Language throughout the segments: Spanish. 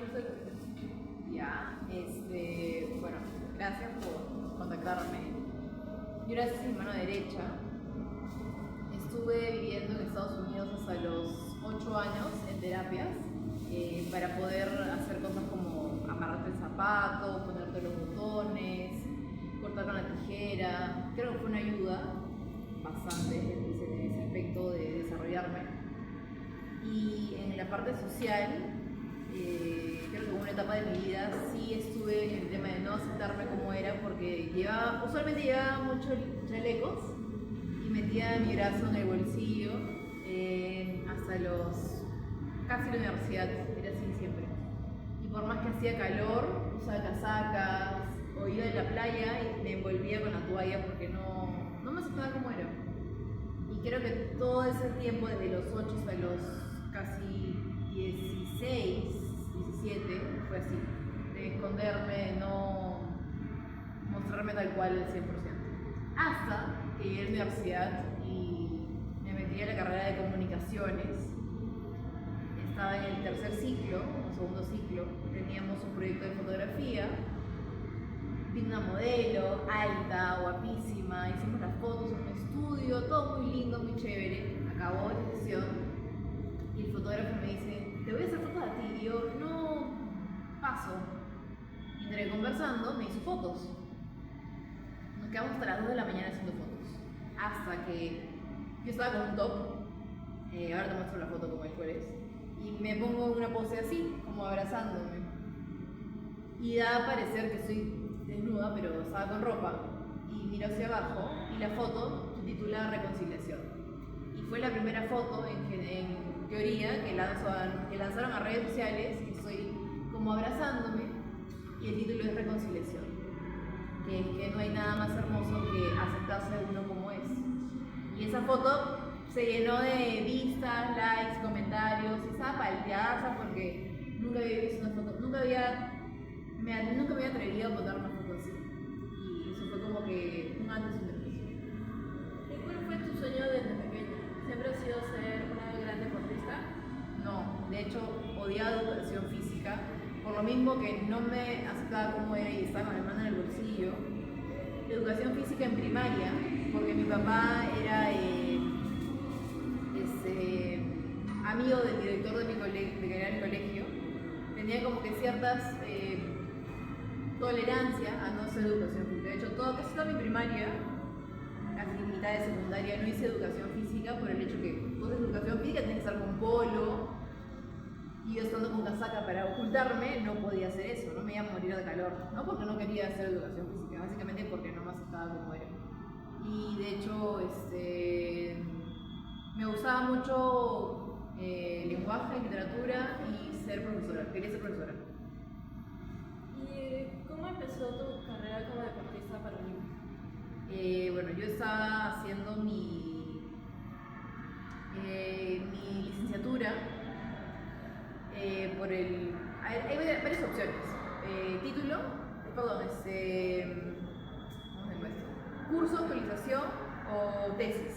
curso de comunicación. Ya, bueno, gracias por contactarme. Yo era mi mano derecha. Estuve viviendo en Estados Unidos hasta los 8 años en terapias para poder hacer cosas como amarrarte el zapato, ponerte los botones, cortar con la tijera. Creo que fue una ayuda bastante en ese aspecto de desarrollarme. Y en la parte social, creo que en una etapa de mi vida sí estuve en el tema de no aceptarme como era, porque usualmente llevaba muchos chalecos y metía mi brazo en el bolsillo hasta casi la universidad, era así siempre. Y por más que hacía calor, usaba casacas o iba a la playa y me envolvía con la toalla porque no me aceptaba como era. Y creo que todo ese tiempo, desde los 8 hasta los casi 16, 17, fue así, de esconderme, de no mostrarme tal cual al 100%. Hasta que llegué a la universidad y me metí a la carrera de comunicaciones. Estaba en el tercer ciclo, o segundo ciclo, teníamos un proyecto de fotografía. Vino una modelo, alta, guapísima, hicimos las fotos en un estudio, todo muy lindo, muy chévere. Acabó la sesión y el fotógrafo me dice, te voy a hacer fotos a ti. Y yo, no, paso. Y entre conversando, me hizo fotos. Nos quedamos hasta las 2 de la mañana haciendo fotos. Hasta que yo estaba con un top, ahora te muestro la foto como el cual es, y me pongo en una pose así, como abrazándome. Y da a parecer que estoy desnuda, pero estaba con ropa, y miro hacia abajo, y la foto se titula Reconciliación. Y fue la primera foto en teoría que lanzaron a redes sociales, que estoy como abrazándome, y el título es Reconciliación. Que no hay nada más hermoso que aceptarse a uno como es. Y esa foto se llenó de vistas, likes, comentarios, y estaba palteada porque nunca había visto una foto, nunca me había atrevido a botar una foto así. Y eso fue como que un antes y un después. ¿Y cuál fue tu sueño desde pequeña? ¿Siempre ha sido ser una gran deportista? No, de hecho odiaba educación física, por lo mismo que no me aceptaba como era y estaba con la mano en el bolsillo. Educación física en primaria, porque mi papá era amigo del director de mi colegio, tenía como que ciertas tolerancia a no hacer educación física. De hecho, casi toda mi primaria, casi mitad de secundaria, no hice educación física por el hecho que tú haces educación física, tienes que estar con polo, y yo estando con casaca para ocultarme, no podía hacer eso, no me iba a morir de calor. No porque no quería hacer educación física, básicamente porque no me aceptaba como era. Y de hecho, me gustaba mucho lenguaje, literatura y ser profesora, quería ser profesora. ¿Y cómo empezó tu carrera como deportista paralímpica? Bueno, yo estaba haciendo mi licenciatura hay varias opciones. Título, perdón, ¿cómo se llama esto? Curso, actualización o tesis.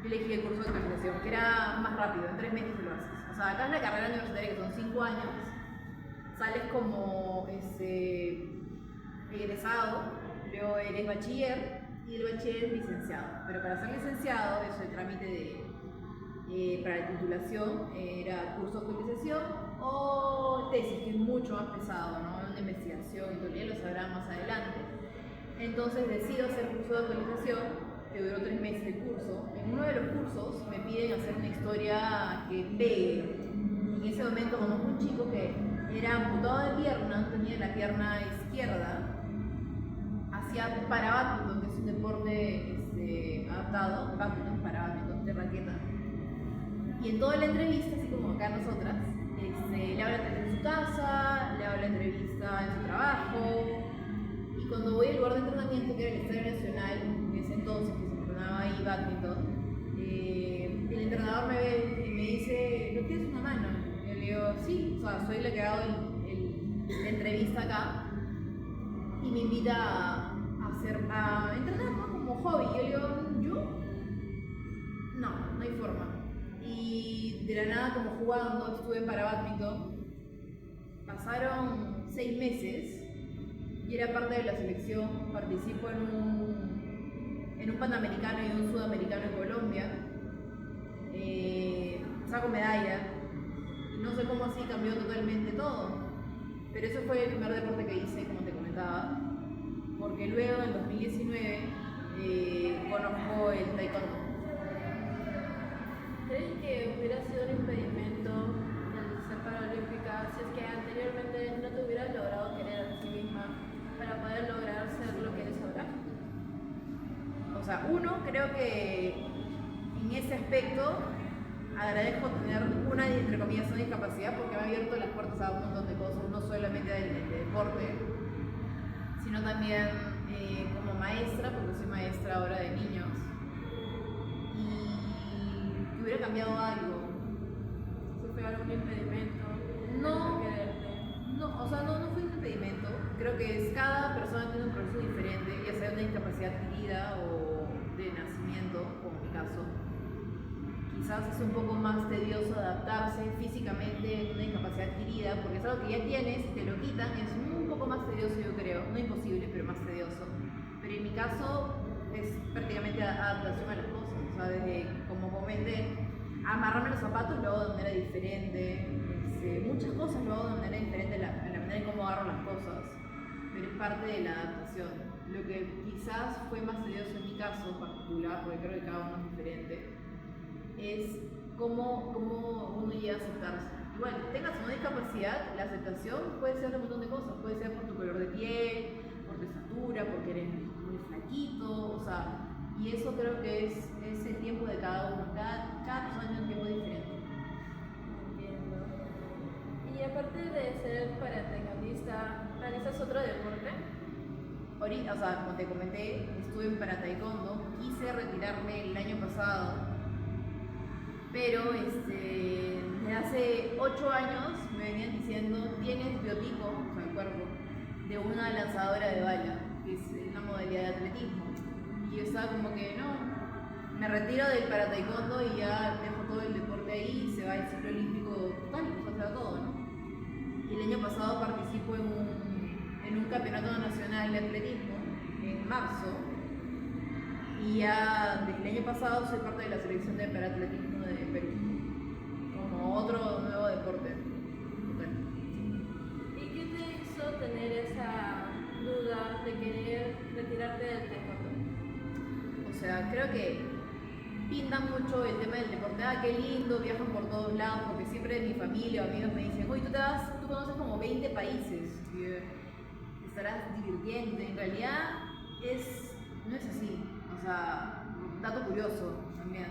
Yo elegí el curso de actualización, que era más rápido, en 3 meses lo haces. O sea, acá es la carrera universitaria, que son 5 años, sales como egresado, luego eres bachiller y el bachiller es licenciado. Pero para ser licenciado, eso el trámite para la titulación era curso de actualización o tesis, que es mucho más pesado, ¿no? Una investigación y todo, ya lo sabrán más adelante. Entonces decido hacer curso de actualización, que duró 3 meses de curso. En uno de los cursos me piden hacer una historia que pegue. En ese momento conozco un chico que era amputado de pierna, tenía la pierna izquierda, hacía para bádminton, que es un deporte adaptado, bádminton para bádminton, de raqueta. Y en toda la entrevista, así como acá nosotras, le habla de su casa, le habla entrevista en su trabajo. Y cuando voy al lugar de entrenamiento, que era el Estadio Nacional, en ese entonces que se entrenaba ahí bádminton, el entrenador me ve y me dice, ¿no tienes una mano? Y yo le digo, sí, o sea, soy la que ha dado la entrevista acá. Y me invita a entrenar, ¿no? Como hobby. Y yo le digo, ¿yo? No hay forma. Y de la nada, como jugando, estuve para bádminton, pasaron 6 meses y era parte de la selección. Participó en un panamericano y un sudamericano en Colombia. Saco medalla. Y no sé cómo así cambió totalmente todo. Pero eso fue el primer deporte que hice, como te comentaba. Porque luego, en 2019, conozco el taekwondo. ¿Crees que hubiera sido un impedimento el ser paralímpica si es que anteriormente no te hubieras logrado querer a ti misma para poder lograr ser lo que eres ahora? O sea, uno, creo que en ese aspecto agradezco tener una, entre comillas, una discapacidad porque me ha abierto las puertas a un montón de cosas, no solamente del deporte, sino también como maestra, porque soy maestra ahora de niños, y que hubiera cambiado algo. Si fue algún impedimento No, para quererte. no, o sea, no fue un impedimento. Creo que cada persona tiene un proceso diferente, ya sea una discapacidad adquirida o de nacimiento, como en mi caso. Quizás es un poco más tedioso adaptarse físicamente en una discapacidad adquirida, porque es algo que ya tienes y te lo quitan, es un poco más tedioso, yo creo. No imposible, pero más tedioso. Pero en mi caso es prácticamente adaptación a las cosas. O sea, desde, como comenté, amarrarme los zapatos lo hago de manera diferente. Muchas cosas lo hago de manera diferente, la manera en cómo agarro las cosas. Pero es parte de la adaptación. Lo que quizás fue más tedioso en mi caso particular, porque creo que cada uno es diferente, es cómo uno llega a aceptarse. Igual, tengas una discapacidad, la aceptación puede ser de un montón de cosas. Puede ser por tu color de piel, por tu estatura, porque eres muy flaquito, o sea, y eso creo que es el tiempo de cada uno. Cada persona tiene un tiempo diferente. Entiendo. Y aparte de ser paracaidista, ¿realizas otro deporte? Ahorita, o sea, como te comenté, estuve en para taekwondo, quise retirarme el año pasado, pero desde hace 8 años me venían diciendo, tienes biotipo, o sea, el cuerpo, de una lanzadora de bala, que es una modalidad de atletismo. Y yo estaba como que, no, me retiro del para taekwondo y ya dejo todo el deporte ahí y se va el ciclo olímpico total, o sea, se va todo, ¿no? Y el año pasado participo en un campeonato nacional de atletismo en marzo. Y ya desde el año pasado soy parte de la selección de paratletismo de Perú, como otro nuevo deporte. Total. ¿Y qué te hizo tener esa duda de querer retirarte del taekwondo? O sea, creo que pintan mucho el tema del deporte. Ah, qué lindo, viajan por todos lados, porque siempre mi familia o amigos me dicen, uy, tú conoces como 20 países, y estarás divirtiendo. En realidad no es así. O sea, dato curioso también.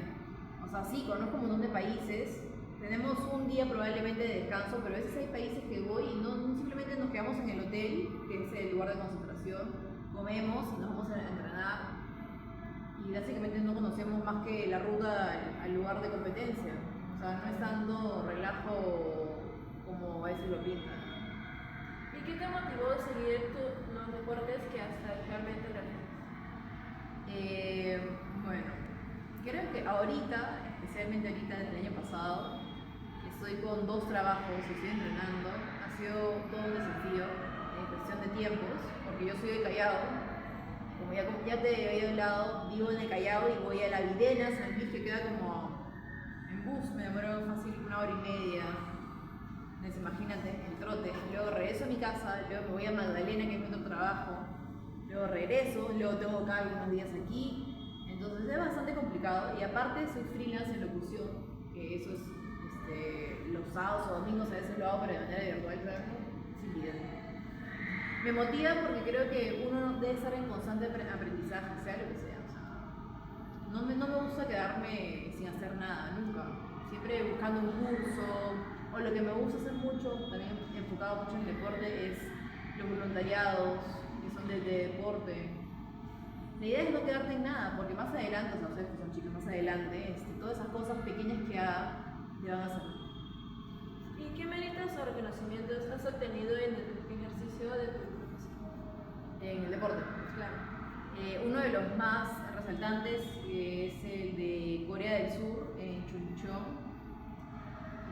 O sea, sí, conozco un montón de países. Tenemos un día probablemente de descanso, pero a veces hay países que voy y no simplemente nos quedamos en el hotel, que es el lugar de concentración, comemos y nos vamos a entrenar. Y básicamente no conocemos más que la ruta al lugar de competencia. O sea, no es tanto relajo como a veces lo pintan. ¿Y qué te motivó a seguir los deportes que hasta actualmente realizas? Bueno, creo que ahorita, especialmente ahorita desde el año pasado, estoy con 2 trabajos, estoy entrenando. Ha sido todo un desafío en cuestión de tiempos, porque yo soy de Callao. Como ya te había hablado, vivo en el Callao y voy a La Videna, San Luis, que queda como en bus, me demoro fácil 1 hora y media. Entonces, imagínate, el trote. Luego regreso a mi casa, luego me voy a Magdalena, que es mi otro trabajo. Luego regreso, luego tengo acá algunos días aquí. Entonces es bastante complicado. Y aparte soy freelance en locución, que eso es los sábados o domingos a veces lo hago, pero de manera virtual, ¿sabes? Sin vida. Me motiva porque creo que uno debe estar en constante aprendizaje, sea lo que sea. O sea, no me gusta quedarme sin hacer nada, nunca. Siempre buscando un curso, o lo que me gusta hacer mucho, también enfocado mucho en el deporte, es los voluntariados, que son de deporte. La idea es no quedarte en nada, porque más adelante, o sea, ustedes que son chicos, más adelante, todas esas cosas pequeñas que haga, te van a hacer. ¿Y qué méritos o reconocimientos has obtenido en el ejercicio de tu profesión? En el deporte. Claro. Uno de los más resaltantes es el de Corea del Sur, en Chuncheon,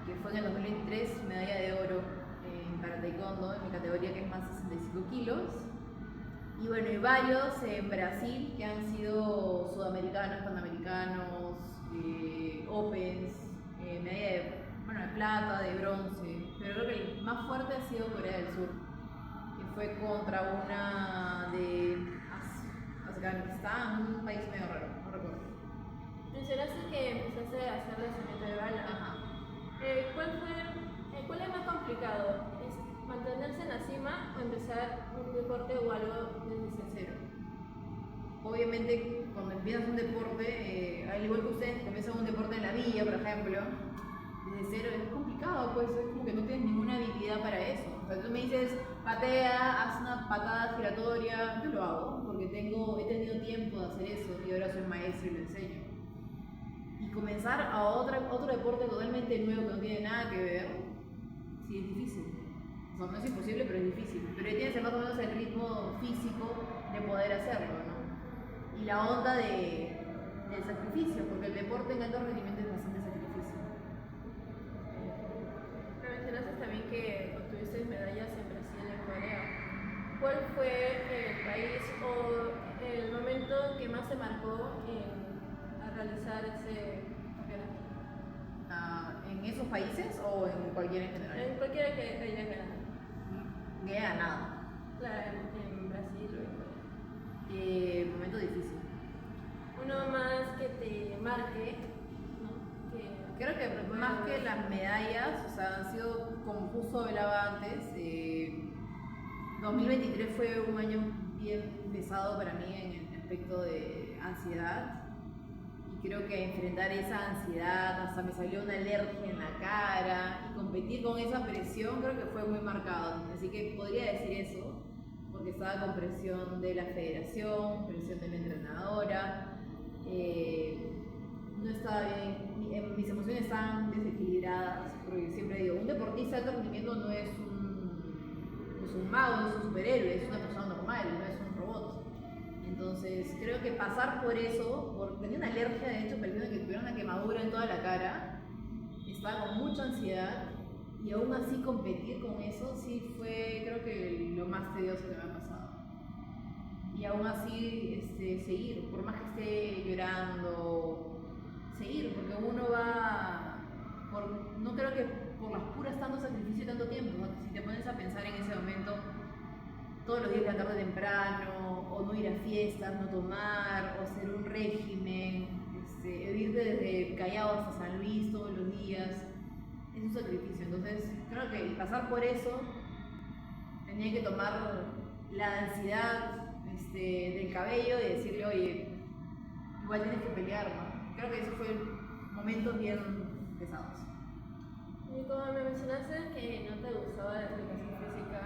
que fue en el 2023 medalla de oro en para taekwondo, en mi categoría que es más 65 kilos. Y bueno, hay varios en Brasil que han sido sudamericanos, panamericanos, opens, medalla de plata, de bronce. Pero creo que el más fuerte ha sido Corea del Sur, que fue contra una de Afganistán, un país medio raro, no recuerdo. Mencionaste que empezaste a hacer lanzamiento de bala. Ajá. ¿Cuál es más complicado? ¿Es mantenerse en la cima o empezar un deporte o algo desde cero? Obviamente, cuando empiezas un deporte, al igual que ustedes, comienzan un deporte en la villa, por ejemplo, desde cero es complicado, pues es como que no tienes ninguna habilidad para eso. O sea, tú me dices, patea, haz una patada giratoria, yo lo hago, porque he tenido tiempo de hacer eso y ahora soy maestro y lo enseño. Y comenzar a otro deporte totalmente nuevo que no tiene nada que ver, sí es difícil. O sea, no es imposible, pero es difícil. Pero ahí tienes más o menos el ritmo físico de poder hacerlo, ¿no? Y la onda del sacrificio, porque el deporte en alto rendimiento es bastante sacrificio. Me mencionaste también que obtuviste medallas en Brasil y en Corea. ¿Cuál fue el país o el momento que más te marcó a realizar ese campeonato? ¿En esos países o en cualquiera en general? En cualquiera que hayas ganado. Que he ganado. Claro, en Brasil o en Corea. Momento difícil. Uno más que te marque, ¿no? Creo que más que las medallas, o sea, han sido, como justo hablaba antes, 2023 fue un año bien pesado para mí en el aspecto de ansiedad. Y creo que enfrentar esa ansiedad, hasta me salió una alergia en la cara, y competir con esa presión creo que fue muy marcado. Así que podría decir eso, porque estaba con presión de la federación, presión de la entrenadora. No estaba bien, mis emociones estaban desequilibradas, porque siempre digo, un deportista de alto rendimiento no es un mago, no es un superhéroe, es una persona normal, no es un robot. Entonces creo que pasar por eso, tenía una alergia de hecho, parecía que tuviera una quemadura en toda la cara, estaba con mucha ansiedad, y aún así competir con eso sí fue, creo que lo más tedioso que me ha pasado. Y aún así seguir, por más que esté llorando, seguir, porque uno va, no creo que por las puras tanto sacrificio y tanto tiempo, ¿no? Si te pones a pensar en ese momento, todos los días levantar temprano, o no ir a fiestas, no tomar, o hacer un régimen, irte desde Callao hasta San Luis todos los días, es un sacrificio. Entonces creo que pasar por eso, tenía que tomar la ansiedad del cabello y decirle, oye, igual tienes que pelear, ¿no? Creo que esos fueron momentos bien pesados. Y como me mencionaste que no te gustaba la educación física,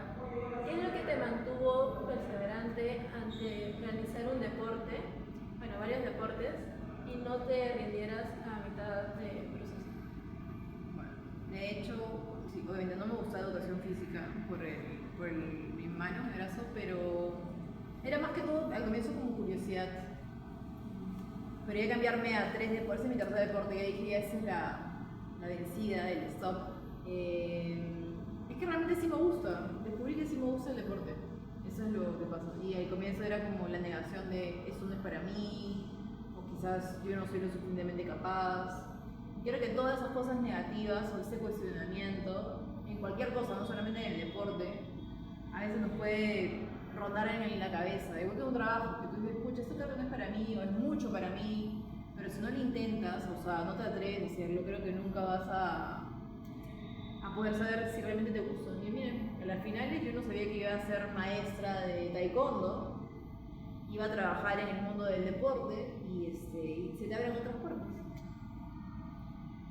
¿qué es lo que te mantuvo perseverante ante realizar un deporte, bueno, varios deportes, y no te rindieras a mitad de proceso? Bueno, de hecho, sí, obviamente no me gustaba educación física por mi mano, mi brazo, pero era más que todo al comienzo como curiosidad. Pero ya cambiarme a 3 deportes, ese es mi tercer deporte, y dije, ya esa es la vencida, el stop. Es que realmente sí me gusta, descubrí que sí me gusta el deporte, eso es lo que pasa. Y al comienzo era como la negación de esto no es para mí, o quizás yo no soy lo suficientemente capaz. Creo que todas esas cosas negativas o ese cuestionamiento, en cualquier cosa, no solamente en el deporte, a veces nos puede rondar en la cabeza. Igual que un trabajo, que tú dices, pucha, esto creo que no es para mí, o es mucho para mí, pero si no lo intentas, o sea, no te atreves a hacerlo, creo que nunca vas a poder saber si realmente te gusta. Y miren, a las finales yo no sabía que iba a ser maestra de taekwondo, iba a trabajar en el mundo del deporte, y se te abren otras puertas.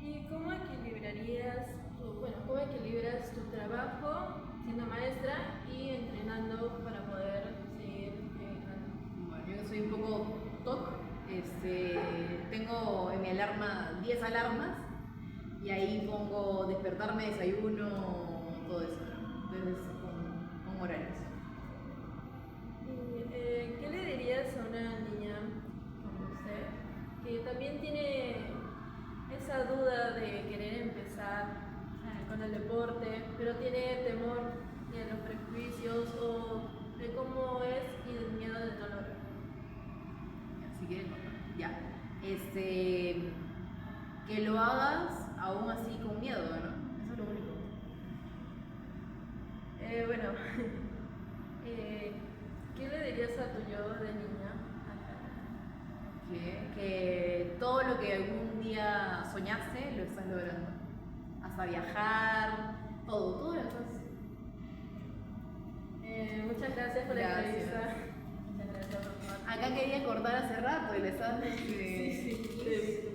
¿Y cómo equilibras tu trabajo siendo maestra y entrenando para poder seguir entrenando? Bueno, yo soy un poco TOC, tengo en mi alarma 10 alarmas, y ahí pongo despertarme, desayuno, todo eso, ¿no? Entonces con horarios. ¿Qué le dirías a una niña como usted que también tiene esa duda de querer empezar con el deporte? deporte, pero tiene temor de los prejuicios o de cómo es y del miedo de no lograrlo. Así que, ya. Que lo hagas aún así con miedo, ¿no? Eso es lo único. Bueno, ¿qué le dirías a tu yo de niña? Que todo lo que algún día soñaste lo estás logrando. Hasta viajar, todo lo estás. Muchas gracias por la Gracias. entrevista. Muchas gracias por tomar. Acá quería cortar hace rato y le estás. Sí, te he visto.